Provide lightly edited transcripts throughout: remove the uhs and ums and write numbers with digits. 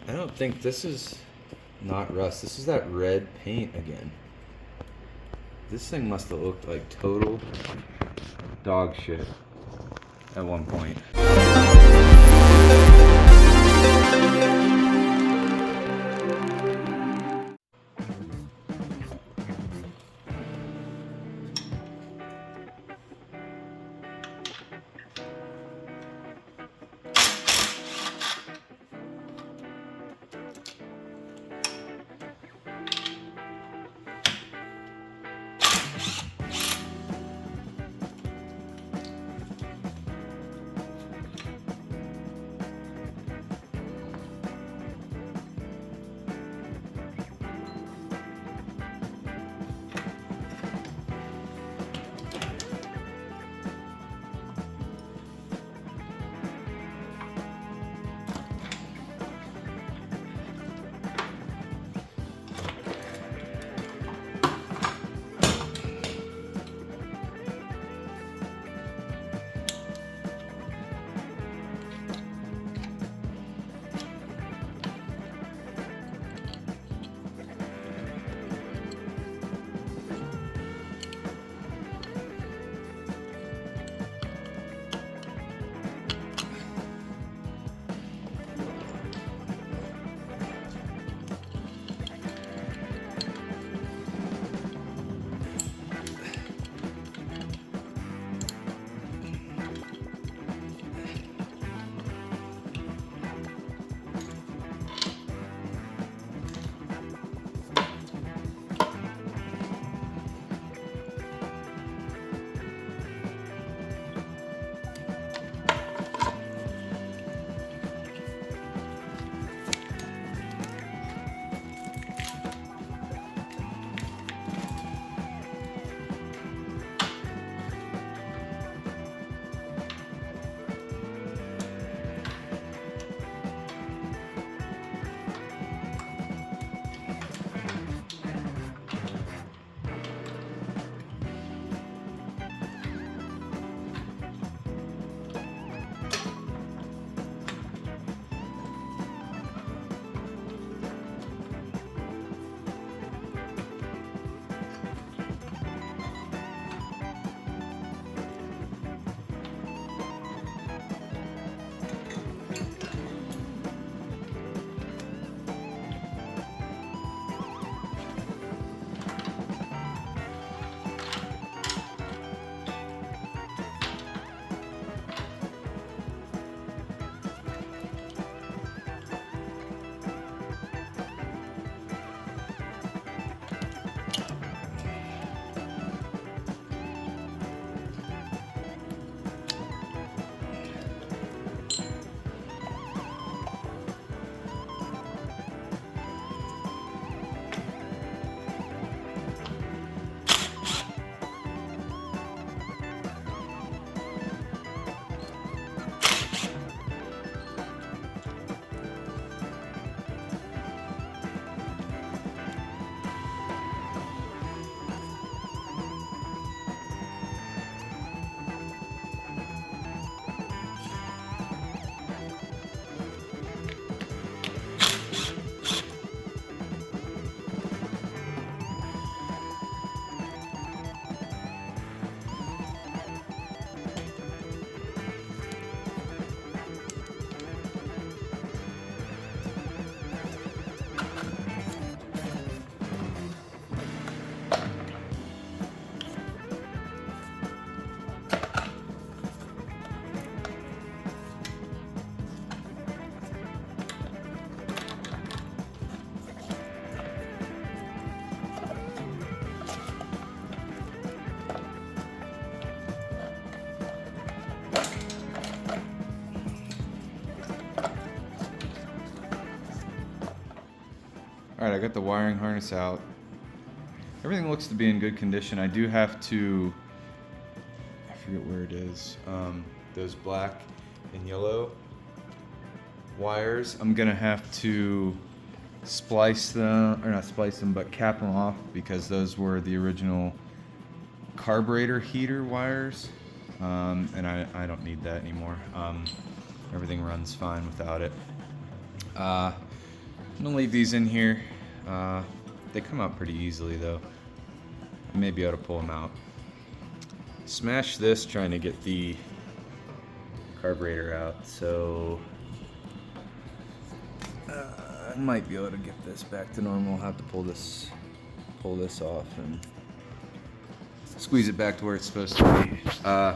I don't think this is not rust. This is that red paint again. This thing must have looked like total dog shit at one point. Alright, I got the wiring harness out. Everything looks to be in good condition. I do have to, I forget where it is, those black and yellow wires, I'm gonna have to splice them, or not splice them, but cap them off, because those were the original carburetor heater wires, and I don't need that anymore. Everything runs fine without it. I'm gonna leave these in here. They come out pretty easily though. I may be able to pull them out. Smash this trying to get the carburetor out, so I might be able to get this back to normal. I'll have to pull this off and squeeze it back to where it's supposed to be. I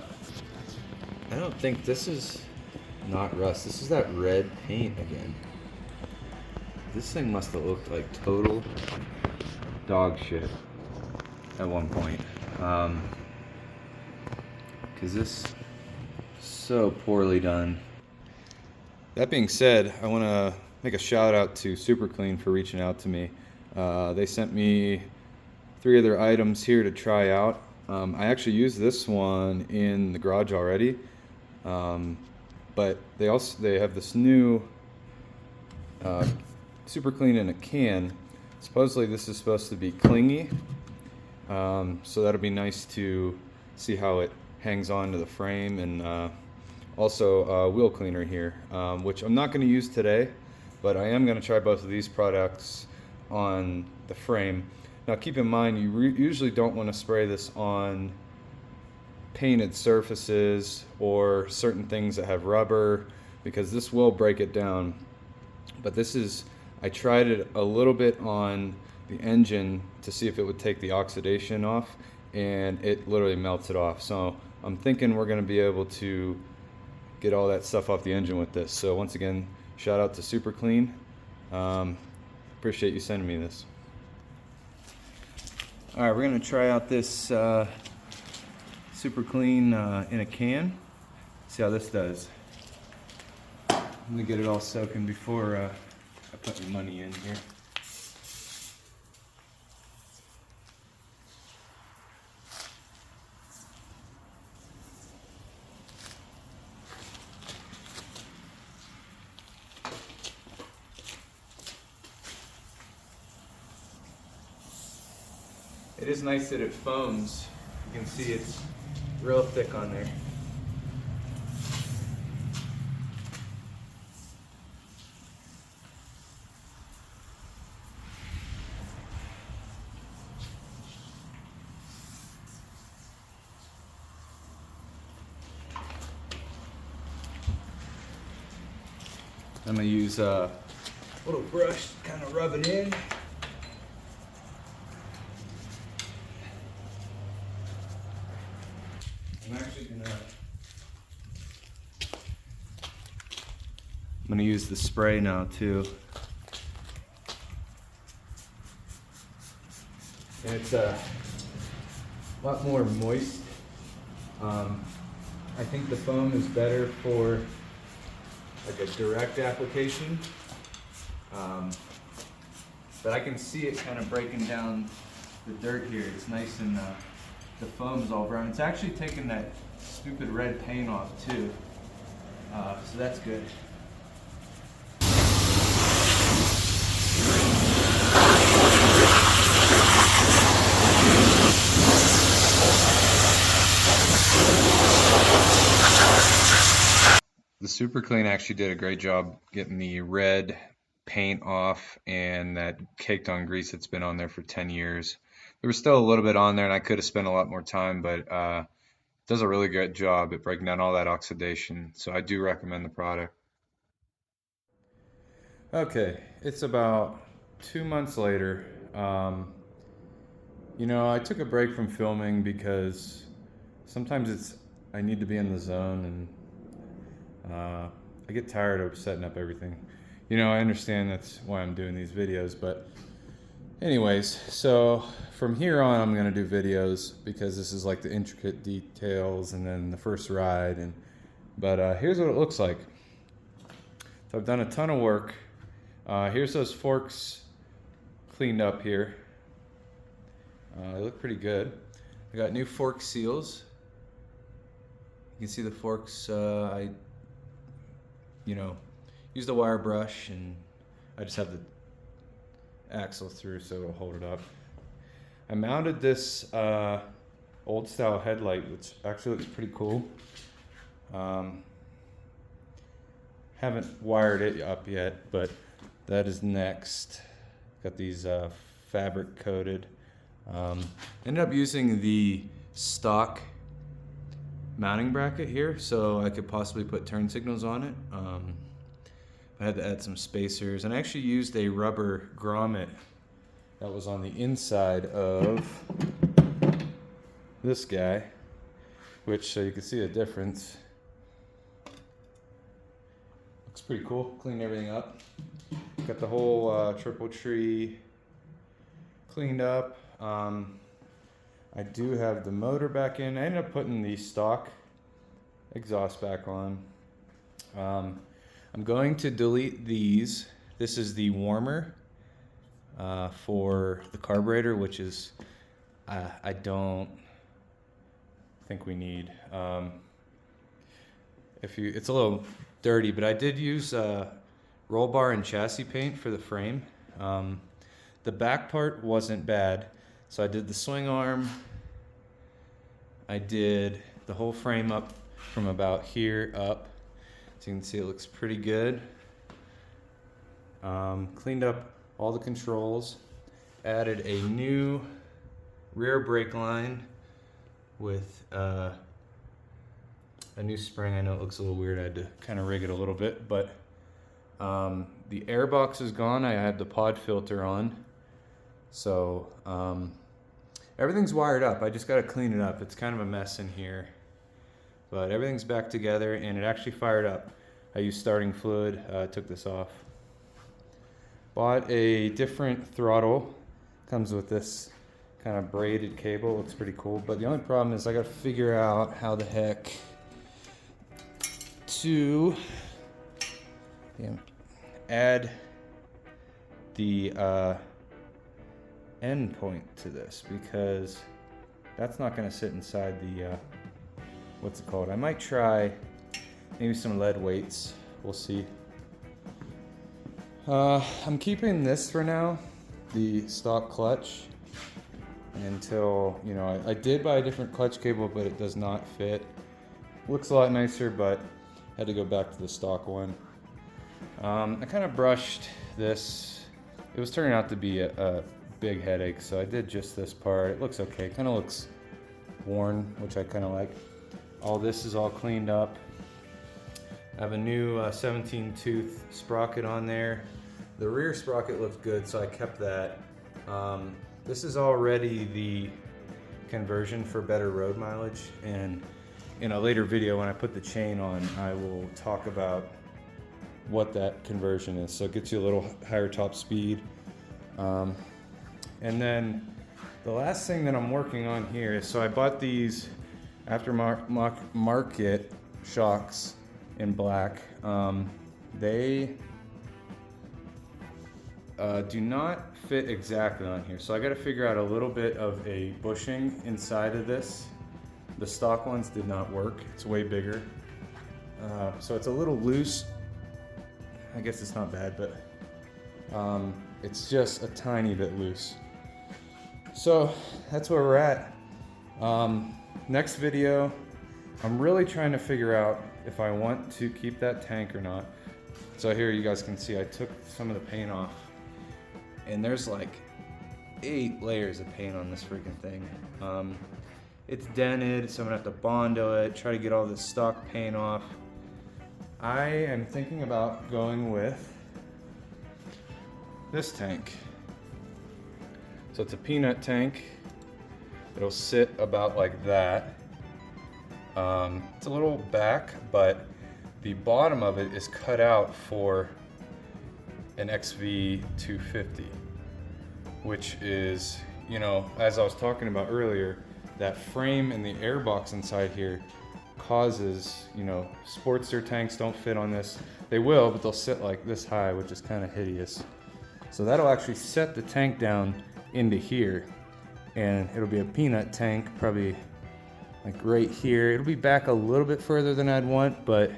don't think this is not rust. This is that red paint again. This thing must have looked like total dog shit at one point. Cause this is so poorly done. That being said, I want to make a shout out to Super Clean for reaching out to me. They sent me 3 of their items here to try out. I actually used this one in the garage already, but they have this new Super Clean in a can. Supposedly this is supposed to be clingy, so that'll be nice to see how it hangs on to the frame, and also a wheel cleaner here, which I'm not going to use today, but I am going to try both of these products on the frame. Now keep in mind, you usually don't want to spray this on painted surfaces or certain things that have rubber, because this will break it down. But this is, I tried it a little bit on the engine to see if it would take the oxidation off, and it literally melts it off. So I'm thinking we're going to be able to get all that stuff off the engine with this. So once again, shout out to Super Clean. Appreciate you sending me this. All right, we're going to try out this Super Clean in a can. See how this does. I'm going to get it all soaking before I put my money in here. It is nice that it foams. You can see it's real thick on there. I'm going to use a little brush to kind of rub it in. I'm gonna use the spray now too. And it's a lot more moist. I think the foam is better for like a direct application. But I can see it kind of breaking down the dirt here. It's nice, and the foam is all brown. It's actually taking that stupid red paint off too. So that's good. The Super Clean actually did a great job getting the red paint off and that caked on grease that's been on there for 10 years. There was still a little bit on there, and I could have spent a lot more time, but it does a really good job at breaking down all that oxidation. So I do recommend the product. Okay, it's about 2 months later. You know, I took a break from filming because sometimes I need to be in the zone, and I get tired of setting up everything. You know, I understand that's why I'm doing these videos, but anyways, so from here on I'm going to do videos because this is like the intricate details and then the first ride. But here's what it looks like. So I've done a ton of work. Here's those forks cleaned up here. They look pretty good. I got new fork seals. You can see the forks, I used a wire brush, and I just have the axle through so it'll hold it up. I mounted this old style headlight, which actually looks pretty cool. Haven't wired it up yet, but that is next. Got these fabric coated. Ended up using the stock mounting bracket here so I could possibly put turn signals on it. I had to add some spacers, and I actually used a rubber grommet that was on the inside of this guy, which you can see a difference. Looks pretty cool. Cleaned everything up. Got the whole triple tree cleaned up. I do have the motor back in. I ended up putting the stock exhaust back on. I'm going to delete these. This is the warmer for the carburetor, which is I don't think we need. It's a little dirty, but I did use roll bar and chassis paint for the frame. The back part wasn't bad, so I did the swing arm. I did the whole frame up from about here up. So you can see it looks pretty good. Cleaned up all the controls. Added a new rear brake line with a new spring. I know it looks a little weird. I had to kind of rig it a little bit, but the air box is gone. I had the pod filter on. So everything's wired up. I just got to clean it up. It's kind of a mess in here, but everything's back together, and it actually fired up. I used starting fluid. Took this off. Bought a different throttle. Comes with this kind of braided cable. Looks pretty cool, but the only problem is I got to figure out how the heck to add the end point to this, because that's not going to sit inside the what's it called? I might try maybe some lead weights. We'll see. I'm keeping this for now, the stock clutch, until, you know, I did buy a different clutch cable, but it does not fit. Looks a lot nicer, but had to go back to the stock one. I kind of brushed this. It was turning out to be a big headache, so I did just this part. It looks okay. Kind of looks worn, which I kind of like. All this is all cleaned up. I have a new 17 tooth sprocket on there. The rear sprocket looks good, so I kept that. This is already the conversion for better road mileage, and in a later video when I put the chain on, I will talk about what that conversion is. So it gets you a little higher top speed. And then the last thing that I'm working on here is, so I bought these aftermarket shocks in black. They do not fit exactly on here, so I got to figure out a little bit of a bushing inside of this. The stock ones did not work. It's way bigger, so it's a little loose. I guess it's not bad, but it's just a tiny bit loose. So that's where we're at. Next video, I'm really trying to figure out if I want to keep that tank or not. So here you guys can see I took some of the paint off, and there's like 8 layers of paint on this freaking thing. It's dented, so I'm gonna have to Bondo it, try to get all this stock paint off. I am thinking about going with this tank. So it's a peanut tank. It'll sit about like that. It's a little back, but the bottom of it is cut out for an XV250, which is, you know, as I was talking about earlier, that frame and the air box inside here causes, you know, Sportster tanks don't fit on this. They will, but they'll sit like this high, which is kind of hideous. So that'll actually set the tank down into here, and it'll be a peanut tank, probably like right here. It'll be back a little bit further than I'd want, but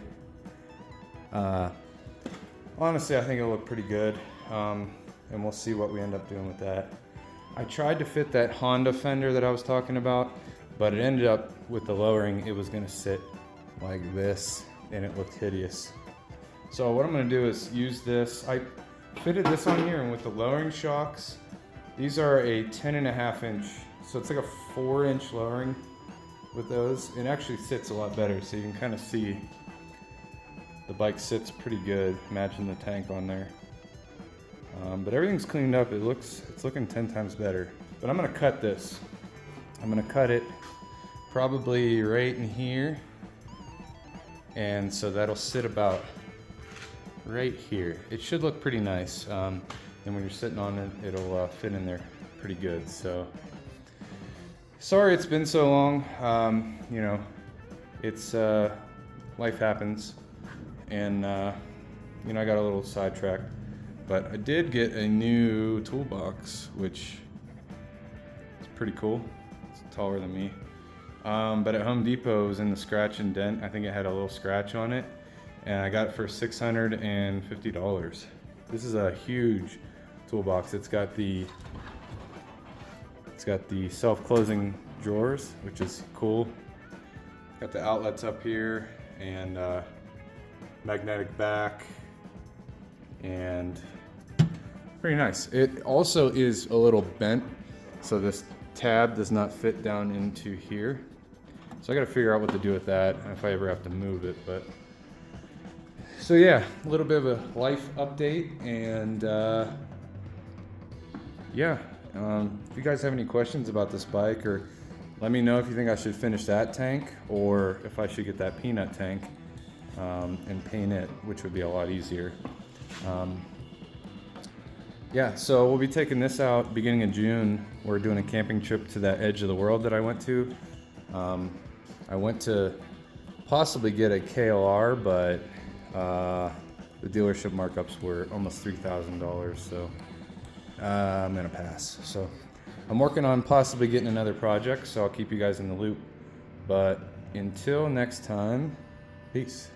honestly, I think it'll look pretty good, and we'll see what we end up doing with that. I tried to fit that Honda fender that I was talking about, but it ended up with the lowering, it was gonna sit like this, and it looked hideous. So what I'm gonna do is use this. I fitted this on here, and with the lowering shocks, these are a 10.5 inch, so it's like a 4-inch lowering with those. It actually sits a lot better, so you can kind of see the bike sits pretty good. Imagine the tank on there. But everything's cleaned up. It's looking 10 times better. But I'm gonna cut this. I'm gonna cut it probably right in here. And so that'll sit about right here. It should look pretty nice. And when you're sitting on it, it'll fit in there pretty good. So sorry it's been so long. You know, it's life happens. And you know, I got a little sidetracked. But I did get a new toolbox, which is pretty cool. It's taller than me. But at Home Depot, it was in the scratch and dent. I think it had a little scratch on it. And I got it for $650. This is a huge toolbox. It's got the self-closing drawers, which is cool. Got the outlets up here and magnetic back, and pretty nice. It also is a little bent, so this tab does not fit down into here. So I gotta figure out what to do with that if I ever have to move it. But so yeah, a little bit of a life update, and yeah, if you guys have any questions about this bike, or let me know if you think I should finish that tank or if I should get that peanut tank and paint it, which would be a lot easier. Yeah, so we'll be taking this out beginning of June. We're doing a camping trip to that edge of the world that I went to. I went to possibly get a KLR, but the dealership markups were almost $3,000, so I'm gonna pass. So I'm working on possibly getting another project, so I'll keep you guys in the loop. But until next time, peace.